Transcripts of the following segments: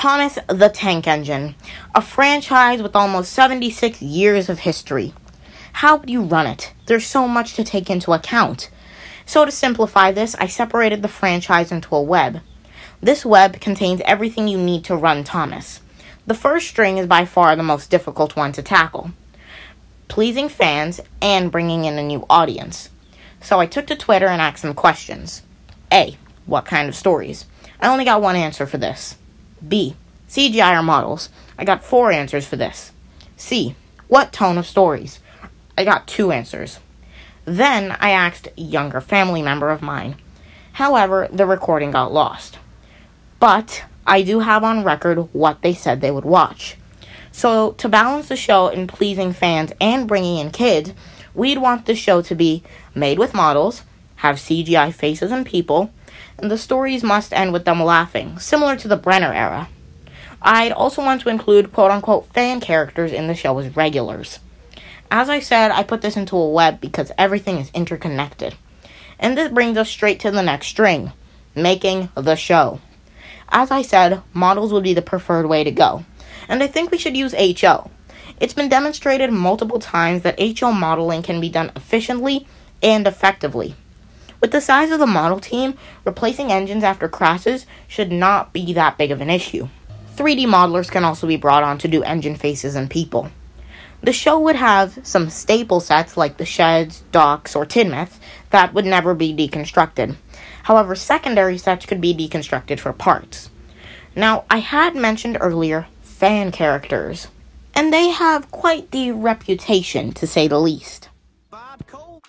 Thomas the Tank Engine, a franchise with almost 76 years of history. How would you run it? There's so much to take into account. So to simplify this, I separated the franchise into a web. This web contains everything you need to run Thomas. The first string is by far the most difficult one to tackle, pleasing fans and bringing in a new audience. So I took to Twitter and asked some questions. A. What kind of stories? I only got one answer for this. B. CGI or models? I got 4 answers for this. C. What tone of stories? I got 2 answers. Then I asked a younger family member of mine. However, the recording got lost. But I do have on record what they said they would watch. So to balance the show in pleasing fans and bringing in kids, we'd want the show to be made with models, have CGI faces and people, and the stories must end with them laughing, similar to the Brenner era. I'd also want to include quote-unquote fan characters in the show as regulars. As I said, I put this into a web because everything is interconnected. And this brings us straight to the next string, making the show. As I said, models would be the preferred way to go, and I think we should use HO. It's been demonstrated multiple times that HO modeling can be done efficiently and effectively. With the size of the model team, replacing engines after crashes should not be that big of an issue. 3D modelers can also be brought on to do engine faces and people. The show would have some staple sets like the sheds, docks, or Tidmouth that would never be deconstructed. However, secondary sets could be deconstructed for parts. Now, I had mentioned earlier fan characters, and they have quite the reputation, to say the least. Bob Cole?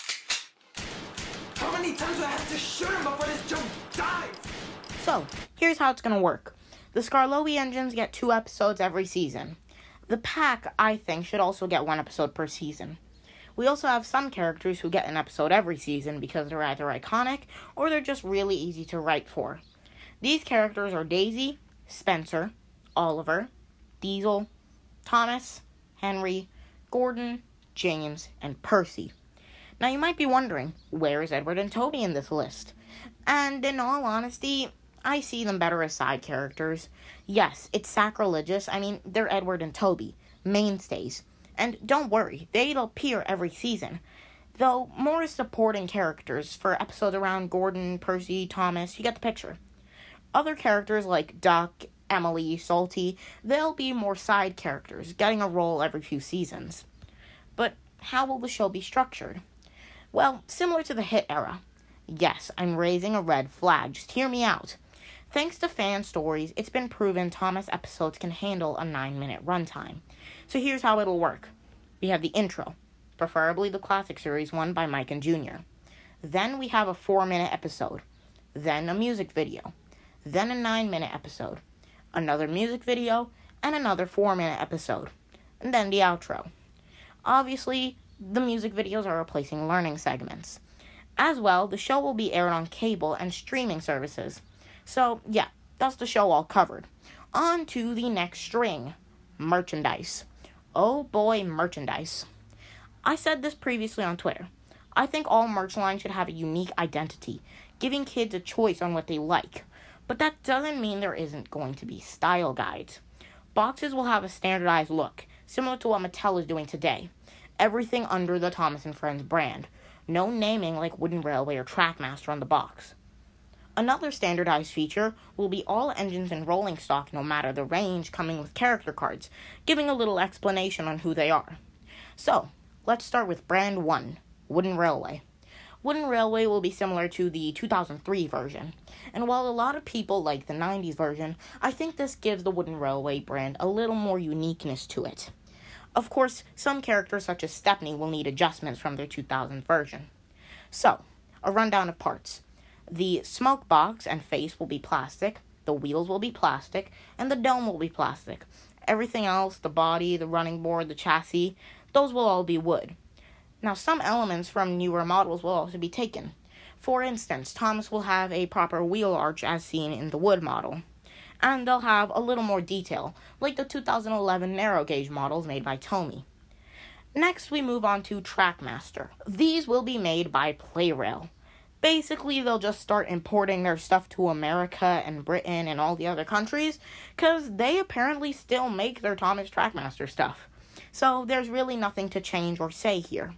How many times do I have to shoot him before this jump dies? So, here's how it's going to work. The Skarloey engines get 2 episodes every season. The pack, I think, should also get 1 episode per season. We also have some characters who get an episode every season because they're either iconic or they're just really easy to write for. These characters are Daisy, Spencer, Oliver, Diesel, Thomas, Henry, Gordon, James, and Percy. Now you might be wondering, where is Edward and Toby in this list? And in all honesty, I see them better as side characters. Yes, it's sacrilegious. I mean, they're Edward and Toby, mainstays. And don't worry, they'll appear every season. Though, more as supporting characters for episodes around Gordon, Percy, Thomas, you get the picture. Other characters like Duck, Emily, Salty, they'll be more side characters, getting a role every few seasons. But how will the show be structured? Well, similar to the hit era. Yes, I'm raising a red flag, just hear me out. Thanks to fan stories, it's been proven Thomas episodes can handle a 9-minute runtime. So here's how it'll work. We have the intro, preferably the classic series one by Mike and Jr. Then we have a 4-minute episode. Then a music video. Then a 9-minute episode. Another music video, and another 4-minute episode. And then the outro. Obviously, the music videos are replacing learning segments. As well, the show will be aired on cable and streaming services. So, yeah, that's the show all covered. On to the next string. Merchandise. Oh boy, merchandise. I said this previously on Twitter. I think all merch lines should have a unique identity, giving kids a choice on what they like. But that doesn't mean there isn't going to be style guides. Boxes will have a standardized look, similar to what Mattel is doing today. Everything under the Thomas & Friends brand. No naming like Wooden Railway or Trackmaster on the box. Another standardized feature will be all engines in rolling stock, no matter the range, coming with character cards, giving a little explanation on who they are. So, let's start with brand 1, Wooden Railway. Wooden Railway will be similar to the 2003 version, and while a lot of people like the 90s version, I think this gives the Wooden Railway brand a little more uniqueness to it. Of course, some characters such as Stepney will need adjustments from their 2000 version. So, a rundown of parts. The smoke box and face will be plastic, the wheels will be plastic, and the dome will be plastic. Everything else, the body, the running board, the chassis, those will all be wood. Now, some elements from newer models will also be taken. For instance, Thomas will have a proper wheel arch as seen in the wood model. And they'll have a little more detail, like the 2011 narrow gauge models made by Tomy. Next, we move on to Trackmaster. These will be made by Playrail. Basically, they'll just start importing their stuff to America and Britain and all the other countries, because they apparently still make their Thomas Trackmaster stuff. So there's really nothing to change or say here.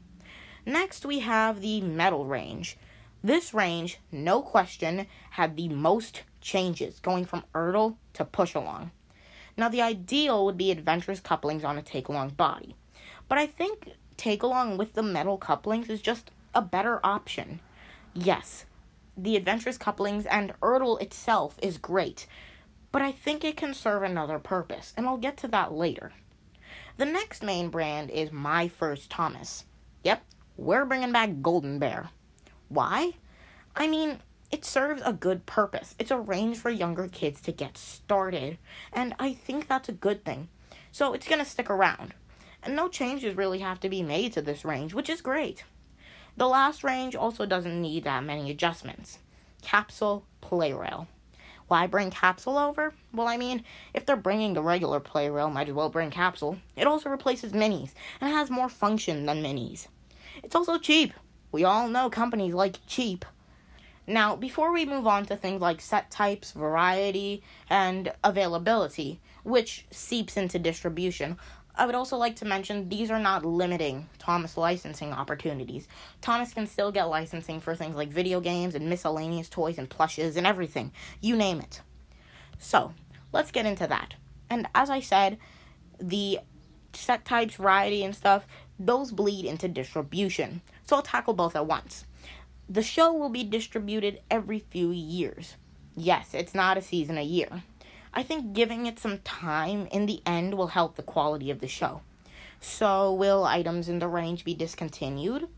Next, we have the Metal range. This range, no question, had the most changes, going from Ertl to Push-Along. Now, the ideal would be adventurous couplings on a Take-Along body, but I think Take-Along with the metal couplings is just a better option. Yes, the adventurous couplings and Ertl itself is great, but I think it can serve another purpose, and I'll get to that later. The next main brand is My First Thomas. Yep, we're bringing back Golden Bear. Why? I mean, it serves a good purpose. It's a range for younger kids to get started, and I think that's a good thing. So it's going to stick around. And no changes really have to be made to this range, which is great. The last range also doesn't need that many adjustments. Capsule Play-Rail. Why bring Capsule over? Well, I mean, if they're bringing the regular Play-Rail, might as well bring Capsule. It also replaces Minis, and has more function than Minis. It's also cheap. We all know companies like cheap. Now, before we move on to things like set types, variety, and availability, which seeps into distribution, I would also like to mention these are not limiting Thomas licensing opportunities. Thomas can still get licensing for things like video games and miscellaneous toys and plushes and everything. You name it. So, let's get into that. And as I said, the set types, variety, and stuff, those bleed into distribution. So I'll tackle both at once. The show will be distributed every few years. Yes, it's not a season a year. I think giving it some time in the end will help the quality of the show. So, will items in the range be discontinued?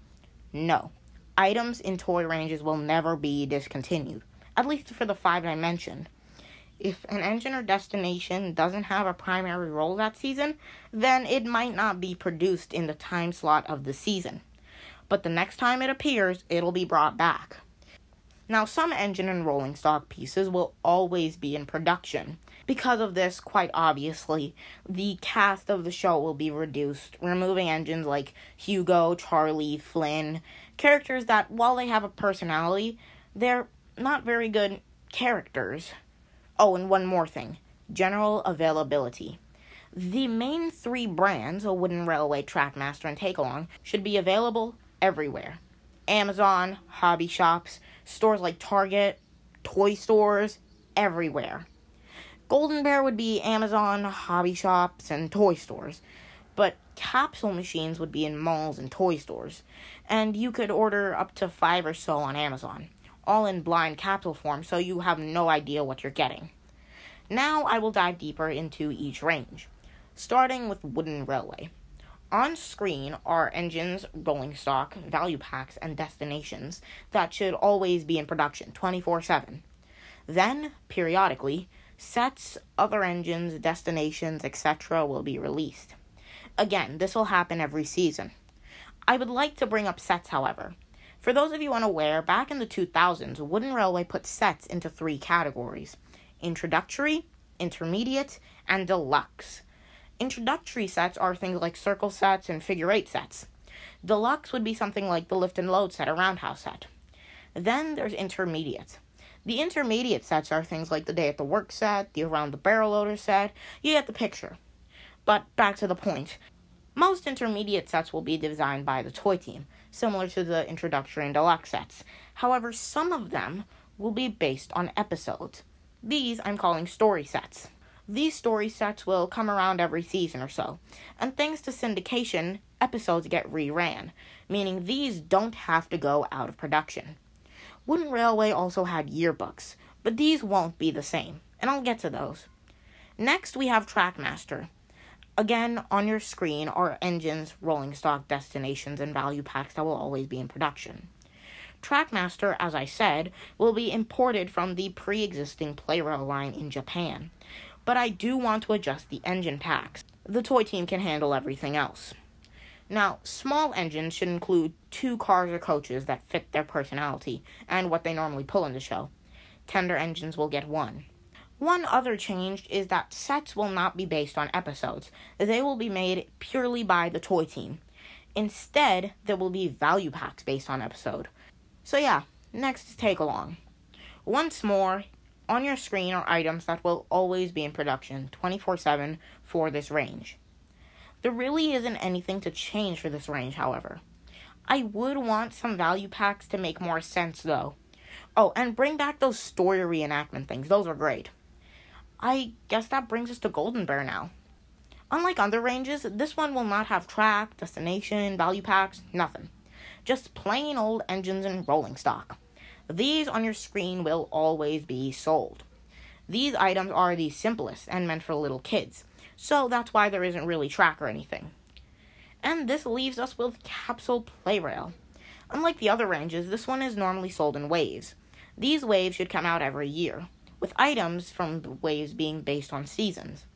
No. Items in toy ranges will never be discontinued, at least for the 5 I mentioned. If an engine or destination doesn't have a primary role that season, then it might not be produced in the time slot of the season. But the next time it appears, it'll be brought back. Now, some engine and rolling stock pieces will always be in production. Because of this, quite obviously, the cast of the show will be reduced, removing engines like Hugo, Charlie, Flynn, characters that, while they have a personality, they're not very good characters. Oh, and one more thing. General availability. The main 3 brands, a Wooden Railway, Trackmaster, and Take-Along, should be available everywhere. Amazon, hobby shops, stores like Target, toy stores, everywhere. Golden Bear would be Amazon, hobby shops, and toy stores. But capsule machines would be in malls and toy stores. And you could order up to 5 or so on Amazon, all in blind capsule form, so you have no idea what you're getting. Now I will dive deeper into each range, starting with Wooden Railway. On screen are engines, rolling stock, value packs, and destinations that should always be in production 24/7. Then, periodically, sets, other engines, destinations, etc. will be released. Again, this will happen every season. I would like to bring up sets, however. For those of you unaware, back in the 2000s, Wooden Railway put sets into 3 categories: introductory, intermediate, and deluxe. Introductory sets are things like circle sets and figure 8 sets. Deluxe would be something like the lift and load set or roundhouse set. Then there's intermediate. The intermediate sets are things like the day at the work set, the around the barrel loader set. You get the picture. But back to the point. Most intermediate sets will be designed by the toy team, similar to the introductory and deluxe sets. However, some of them will be based on episodes. These I'm calling story sets. These story sets will come around every season or so, and thanks to syndication, episodes get reran, meaning these don't have to go out of production. Wooden Railway also had yearbooks, but these won't be the same, and I'll get to those. Next, we have Trackmaster. Again, on your screen are engines, rolling stock, destinations, and value packs that will always be in production. Trackmaster, as I said, will be imported from the pre-existing Play-Rail line in Japan, but I do want to adjust the engine packs. The toy team can handle everything else. Now, small engines should include 2 cars or coaches that fit their personality and what they normally pull in the show. Tender engines will get 1. One other change is that sets will not be based on episodes. They will be made purely by the toy team. Instead, there will be value packs based on episode. So yeah, Next is Take Along. Once more, on your screen are items that will always be in production 24/7 for this range. There really isn't anything to change for this range, however. I would want some value packs to make more sense, though. Oh, and bring back those story reenactment things. Those are great. I guess that brings us to Golden Bear now. Unlike other ranges, this one will not have track, destination, value packs, nothing. Just plain old engines and rolling stock. These on your screen will always be sold. These items are the simplest and meant for little kids, so that's why there isn't really track or anything. And this leaves us with Capsule Playrail. Unlike the other ranges, this one is normally sold in waves. These waves should come out every year, with items from the waves being based on seasons.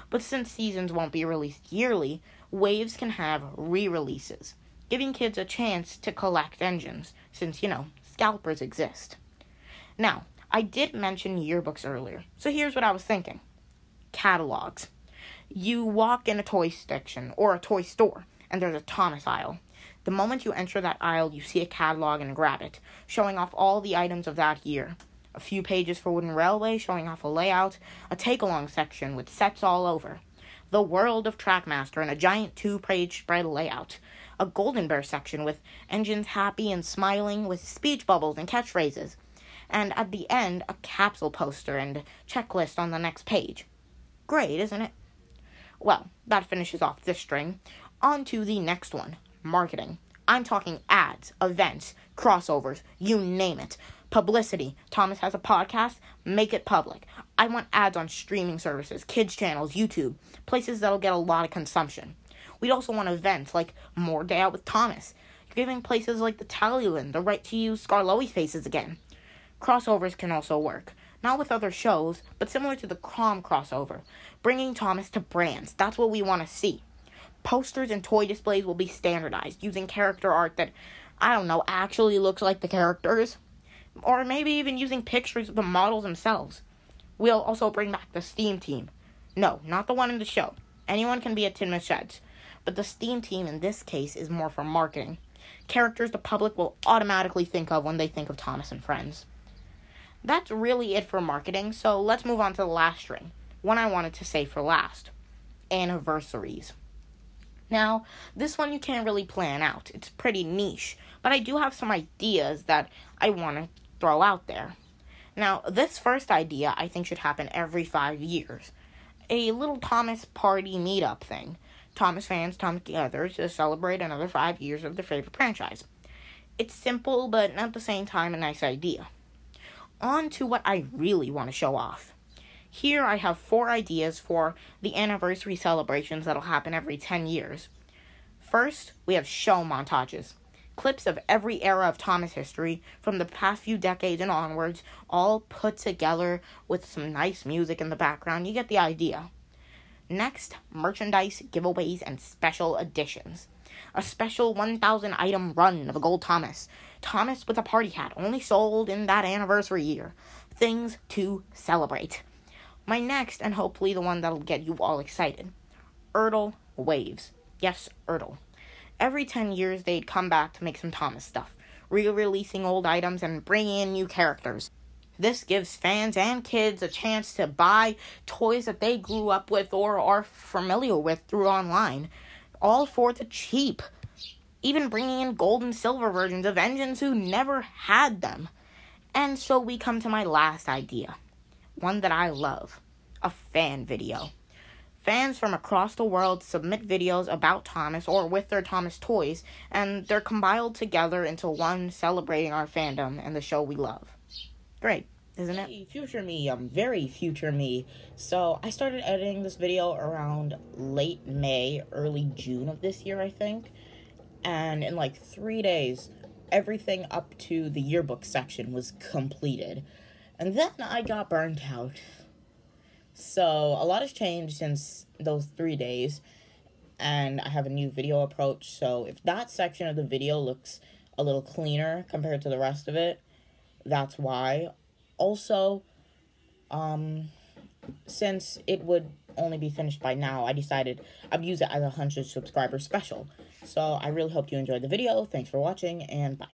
But since seasons won't be released yearly, waves can have re-releases, giving kids a chance to collect engines, since, scalpers exist. Now, I did mention yearbooks earlier, so here's what I was thinking. Catalogs. You walk in a toy section or a toy store, and there's a Thomas aisle. The moment you enter that aisle, you see a catalog and grab it, showing off all the items of that year. A few pages for Wooden Railway, showing off a layout, a take-along section with sets all over, the world of Trackmaster, and a giant 2-page spread layout, a Golden Bear section with engines happy and smiling with speech bubbles and catchphrases, and at the end, a capsule poster and checklist on the next page. Great, isn't it? Well, that finishes off this string. On to the next one, marketing. I'm talking ads, events, crossovers, you name it. Publicity. Thomas has a podcast, make it public. I want ads on streaming services, kids channels, YouTube, places that'll get a lot of consumption. We'd also want events like More Day Out with Thomas, giving places like the Tallyland the right to use Skarloey faces again. Crossovers can also work. Not with other shows, but similar to the Crom crossover, bringing Thomas to brands. That's what we want to see. Posters and toy displays will be standardized, using character art that, actually looks like the characters. Or maybe even using pictures of the models themselves. We'll also bring back the Steam Team. No, not the one in the show. Anyone can be a Tinma Sheds. But the Steam Team in this case is more for marketing. Characters the public will automatically think of when they think of Thomas and Friends. That's really it for marketing, so let's move on to the last string. One I wanted to say for last. Anniversaries. Now, this one you can't really plan out. It's pretty niche, but I do have some ideas that I want to throw out there. Now, this first idea I think should happen every 5 years. A little Thomas party meetup thing. Thomas fans come together to celebrate another 5 years of their favorite franchise. It's simple, but at the same time a nice idea. On to what I really want to show off. Here I have 4 ideas for the anniversary celebrations that'll happen every 10 years. First, we have show montages. Clips of every era of Thomas history from the past few decades and onwards, all put together with some nice music in the background. You get the idea. Next, merchandise, giveaways, and special editions. A special 1,000 item run of a gold Thomas. Thomas with a party hat, only sold in that anniversary year. Things to celebrate. My next, and hopefully the one that'll get you all excited. Ertl Waves. Yes, Ertl. Every 10 years, they'd come back to make some Thomas stuff, re-releasing old items and bringing in new characters. This gives fans and kids a chance to buy toys that they grew up with or are familiar with through online, all for the cheap. Even bringing in gold and silver versions of engines who never had them. And so we come to my last idea, one that I love, a fan video. Fans from across the world submit videos about Thomas or with their Thomas toys, and they're compiled together into one celebrating our fandom and the show we love. Great, isn't it? Hey, future me, very future me. So I started editing this video around late May, early June of this year, I think. And in like 3 days, everything up to the yearbook section was completed. And then I got burnt out. So, a lot has changed since those 3 days, and I have a new video approach, so if that section of the video looks a little cleaner compared to the rest of it, that's why. Also, since it would only be finished by now, I decided I'd use it as a 100 subscriber special. So, I really hope you enjoyed the video. Thanks for watching, and bye.